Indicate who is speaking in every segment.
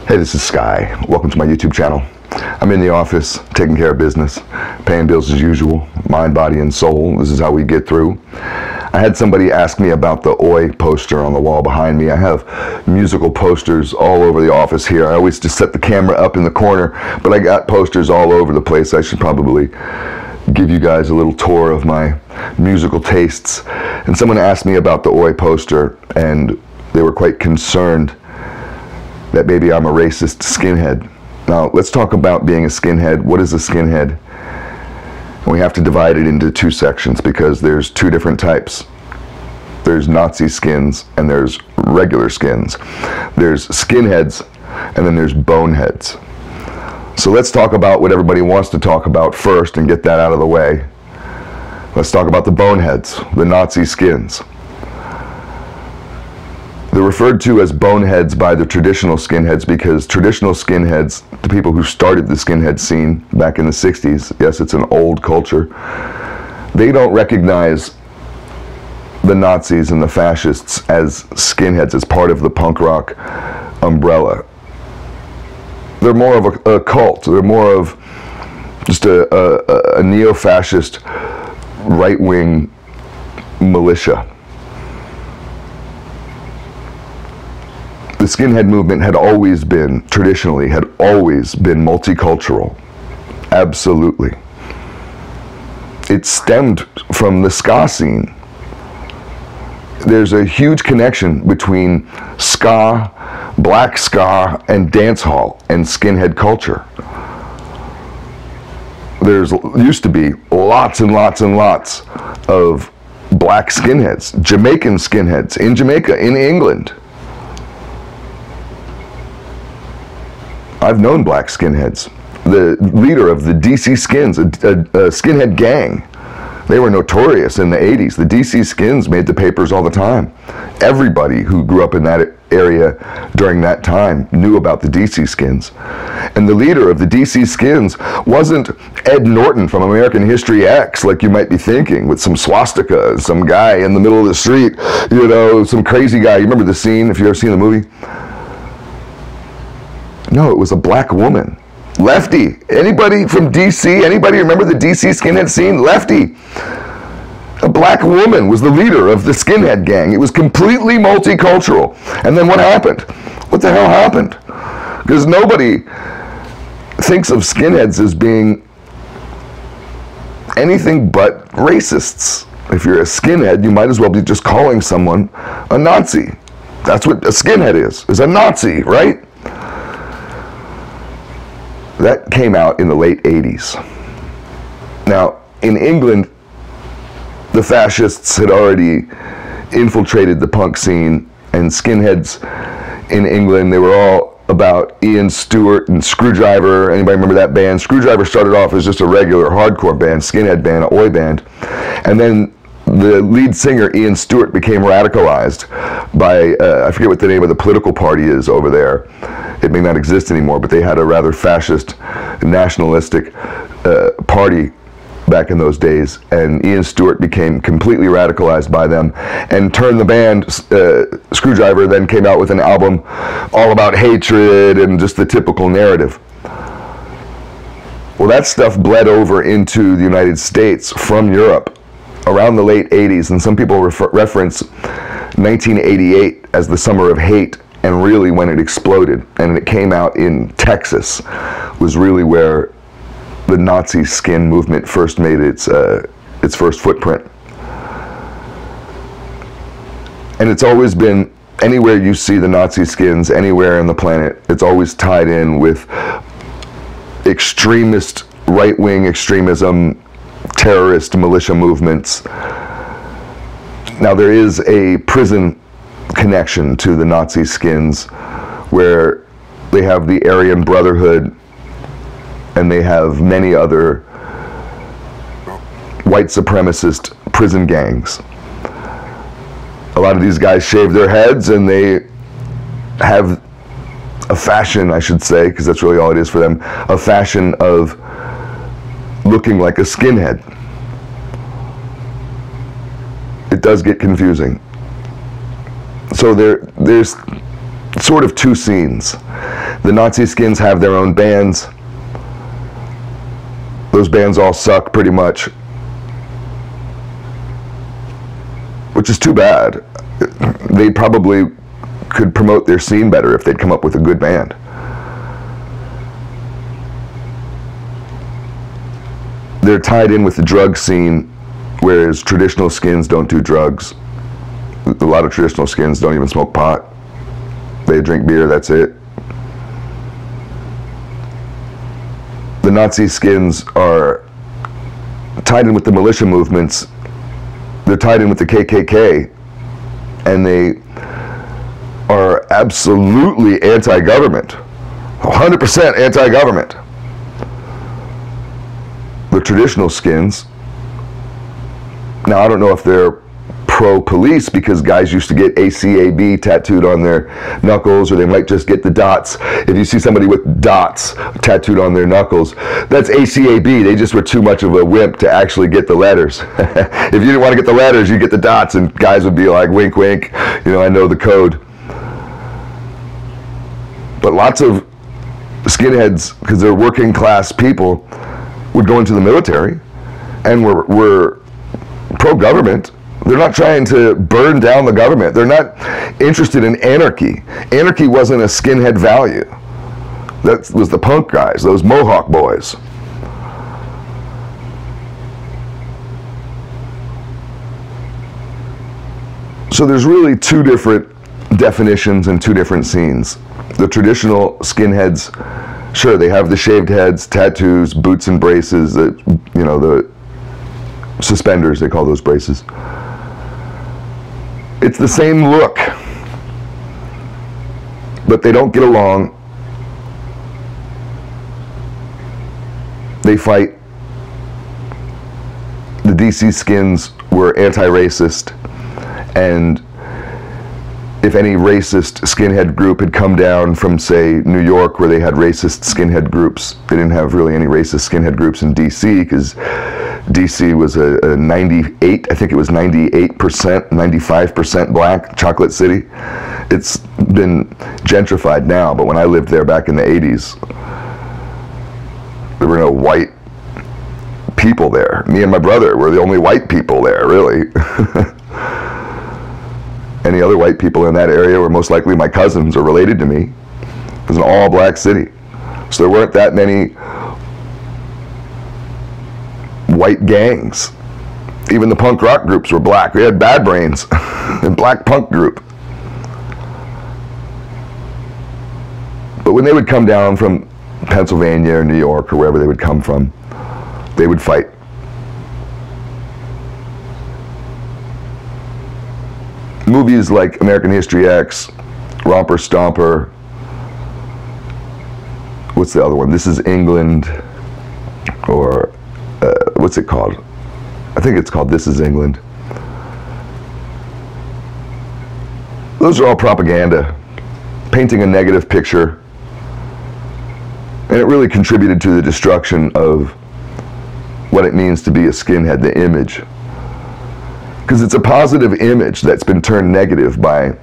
Speaker 1: Hey, this is Sky. Welcome to my YouTube channel. I'm in the office, taking care of business, paying bills as usual, mind, body, and soul. This is how we get through. I had somebody ask me about the Oi poster on the wall behind me. I have musical posters all over the office here. I always just set the camera up in the corner, but I got posters all over the place. I should probably give you guys a little tour of my musical tastes. And someone asked me about the Oi poster, and they were quite concerned that maybe I'm a racist skinhead. Now, let's talk about being a skinhead. What is a skinhead? And we have to divide it into two sections because there's two different types. There's Nazi skins and there's regular skins. There's skinheads and then there's boneheads. So let's talk about what everybody wants to talk about first and get that out of the way. Let's talk about the boneheads, the Nazi skins. They're referred to as boneheads by the traditional skinheads because traditional skinheads, the people who started the skinhead scene back in the 60s, yes, it's an old culture, they don't recognize the Nazis and the fascists as skinheads, as part of the punk rock umbrella. They're more of a cult. They're more of just a neo-fascist right-wing militia. The skinhead movement had always been, traditionally, had always been multicultural. Absolutely. It stemmed from the ska scene. There's a huge connection between ska, black ska, and dancehall and skinhead culture. There's used to be lots and lots and lots of black skinheads, Jamaican skinheads in Jamaica, in England. I've known black skinheads. The leader of the DC Skins, a skinhead gang, they were notorious in the 80s. The DC Skins made the papers all the time. Everybody who grew up in that area during that time knew about the DC Skins. And the leader of the DC Skins wasn't Ed Norton from American History X, like you might be thinking, with some swastika, some guy in the middle of the street, you know, some crazy guy. You remember the scene, if you've ever seen the movie? No, it was a black woman. Lefty. Anybody from DC? Anybody remember the DC skinhead scene? Lefty. A black woman was the leader of the skinhead gang. It was completely multicultural. And then what happened? What the hell happened? Because nobody thinks of skinheads as being anything but racists. If you're a skinhead, you might as well be just calling someone a Nazi. That's what a skinhead is a Nazi, right? That came out in the late 80s. Now, in England, the fascists had already infiltrated the punk scene, and skinheads in England, they were all about Ian Stewart and Screwdriver. Anybody remember that band? Screwdriver started off as just a regular hardcore band, skinhead band, an Oi band. And then the lead singer, Ian Stewart, became radicalized by, I forget what the name of the political party is over there. It may not exist anymore, but they had a rather fascist, nationalistic party back in those days, and Ian Stewart became completely radicalized by them and turned the band. Screwdriver then came out with an album all about hatred and just the typical narrative. Well, that stuff bled over into the United States from Europe around the late 80s, and some people reference 1988 as the summer of hate, and really when it exploded, and it came out in Texas, was really where the Nazi skin movement first made its first footprint. And it's always been, anywhere you see the Nazi skins, anywhere on the planet, it's always tied in with extremist, right-wing extremism, terrorist militia movements. Now there is a prison connection to the Nazi skins where they have the Aryan Brotherhood and they have many other white supremacist prison gangs. A lot of these guys shave their heads and they have a fashion, I should say, because that's really all it is for them, a fashion of looking like a skinhead. It does get confusing. So there's sort of two scenes. The Nazi skins have their own bands. Those bands all suck pretty much, which is too bad. They probably could promote their scene better if they'd come up with a good band. They're tied in with the drug scene, whereas traditional skins don't do drugs. A lot of traditional skins don't even smoke pot. They drink beer, that's it. The Nazi skins are tied in with the militia movements. They're tied in with the KKK, and they are absolutely anti-government, 100% anti-government. The traditional skins, now I don't know if they're pro-police, because guys used to get ACAB tattooed on their knuckles, or they might just get the dots. If you see somebody with dots tattooed on their knuckles, that's ACAB. They just were too much of a wimp to actually get the letters. If you didn't want to get the letters, you get the dots, and guys would be like, wink, wink, you know, I know the code. But lots of skinheads, because they're working class people, would go into the military and were pro-government. They're not trying to burn down the government. They're not interested in anarchy. Anarchy wasn't a skinhead value. That was the punk guys, those Mohawk boys. So there's really two different definitions and two different scenes. The traditional skinheads, sure, they have the shaved heads, tattoos, boots and braces, you know, the suspenders, they call those braces. It's the same look, but they don't get along. They fight. The DC skins were anti-racist, and if any racist skinhead group had come down from, say, New York, where they had racist skinhead groups, they didn't have really any racist skinhead groups in DC, because DC was a 98, I think it was 98%, 95% black chocolate city. It's been gentrified now, but when I lived there back in the 80s, there were no white people there. Me and my brother were the only white people there, really. Any other white people in that area were most likely my cousins or related to me. It was an all-black city. So there weren't that many white gangs. Even the punk rock groups were black. We had Bad Brains, a black punk group. But when they would come down from Pennsylvania or New York or wherever they would come from, they would fight. Movies like American History X, Romper Stomper, what's the other one? This Is England, or what's it called? I think it's called This Is England. Those are all propaganda, painting a negative picture, and it really contributed to the destruction of what it means to be a skinhead, the image. Because it's a positive image that's been turned negative by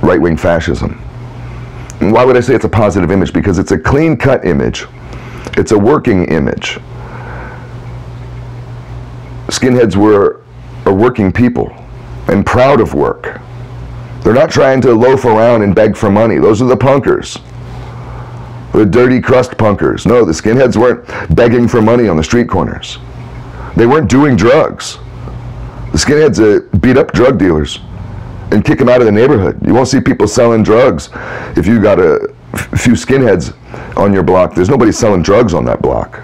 Speaker 1: right-wing fascism. And why would I say it's a positive image? Because it's a clean-cut image. It's a working image. Skinheads are working people and proud of work. They're not trying to loaf around and beg for money. Those are the punkers. The dirty crust punkers. No, the skinheads weren't begging for money on the street corners. They weren't doing drugs. The skinheads beat up drug dealers and kick them out of the neighborhood. You won't see people selling drugs. If you got a few skinheads on your block, there's nobody selling drugs on that block.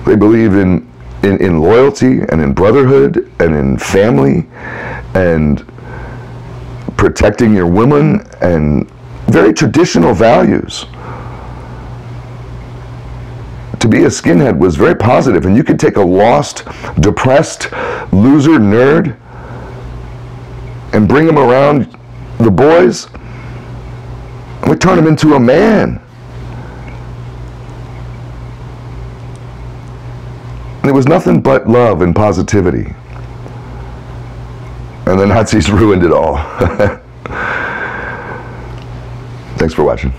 Speaker 1: They believe in loyalty and in brotherhood and in family and protecting your woman and very traditional values. To be a skinhead was very positive, and you could take a lost, depressed, loser nerd and bring him around the boys, and we turn him into a man. And it was nothing but love and positivity. And the Nazis ruined it all. Thanks for watching.